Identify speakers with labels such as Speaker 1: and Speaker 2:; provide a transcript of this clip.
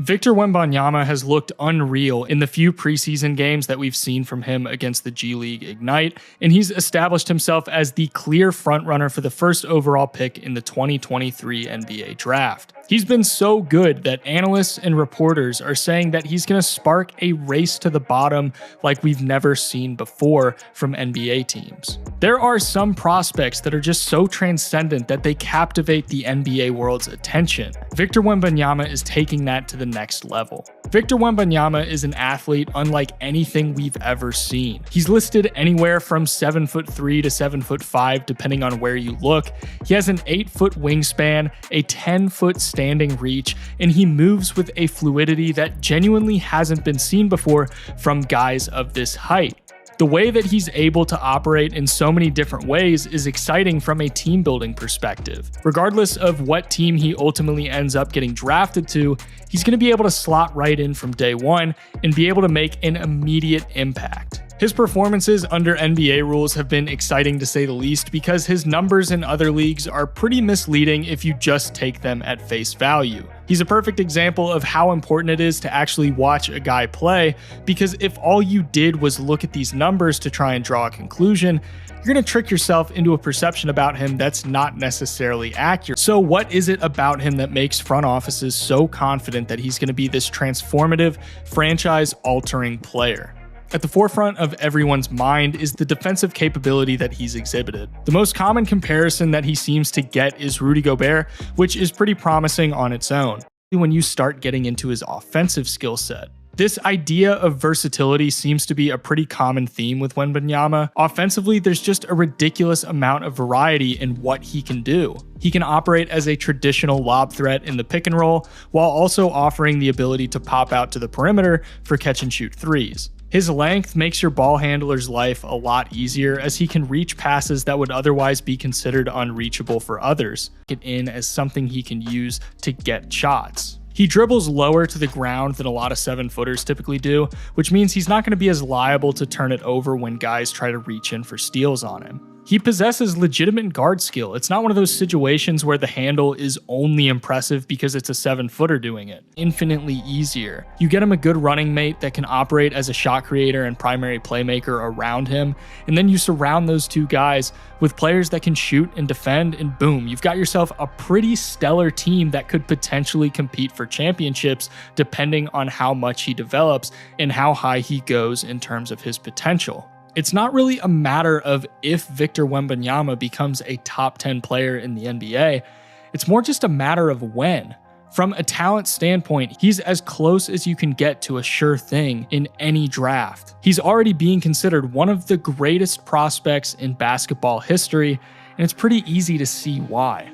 Speaker 1: Victor wemVONyama has looked unreal in the few preseason games that we've seen from him against the G League Ignite, and he's established himself as the clear frontrunner for the first overall pick in the 2023 NBA draft. He's been so good that analysts and reporters are saying that he's going to spark a race to the bottom like we've never seen before from NBA teams. There are some prospects that are just so transcendent that they captivate the NBA world's attention. Victor wemVONyama is taking that to the next level. Victor wemVONyama is an athlete unlike anything we've ever seen. He's listed anywhere from 7'3" to 7'5", depending on where you look. He has an 8-foot wingspan, a 10-foot standing reach, and he moves with a fluidity that genuinely hasn't been seen before from guys of this height. The way that he's able to operate in so many different ways is exciting from a team building perspective. Regardless of what team he ultimately ends up getting drafted to, he's going to be able to slot right in from day one and be able to make an immediate impact. His performances under NBA rules have been exciting to say the least because his numbers in other leagues are pretty misleading if you just take them at face value. He's a perfect example of how important it is to actually watch a guy play, because if all you did was look at these numbers to try and draw a conclusion, you're going to trick yourself into a perception about him that's not necessarily accurate. So what is it about him that makes front offices so confident that he's going to be this transformative, franchise-altering player? At the forefront of everyone's mind is the defensive capability that he's exhibited. The most common comparison that he seems to get is Rudy Gobert, which is pretty promising on its own when you start getting into his offensive skill set. This idea of versatility seems to be a pretty common theme with wemVONyama. Offensively, there's just a ridiculous amount of variety in what he can do. He can operate as a traditional lob threat in the pick and roll, while also offering the ability to pop out to the perimeter for catch and shoot threes. His length makes your ball handler's life a lot easier, as he can reach passes that would otherwise be considered unreachable for others, get in as something he can use to get shots. He dribbles lower to the ground than a lot of 7-footers typically do, which means he's not going to be as liable to turn it over when guys try to reach in for steals on him. He possesses legitimate guard skill. It's not one of those situations where the handle is only impressive because it's a 7-footer doing it. Infinitely easier. You get him a good running mate that can operate as a shot creator and primary playmaker around him, and then you surround those two guys with players that can shoot and defend, and boom, you've got yourself a pretty stellar team that could potentially compete for championships depending on how much he develops and how high he goes in terms of his potential. It's not really a matter of if Victor wemVONyama becomes a top 10 player in the NBA, it's more just a matter of when. From a talent standpoint, he's as close as you can get to a sure thing in any draft. He's already being considered one of the greatest prospects in basketball history, and it's pretty easy to see why.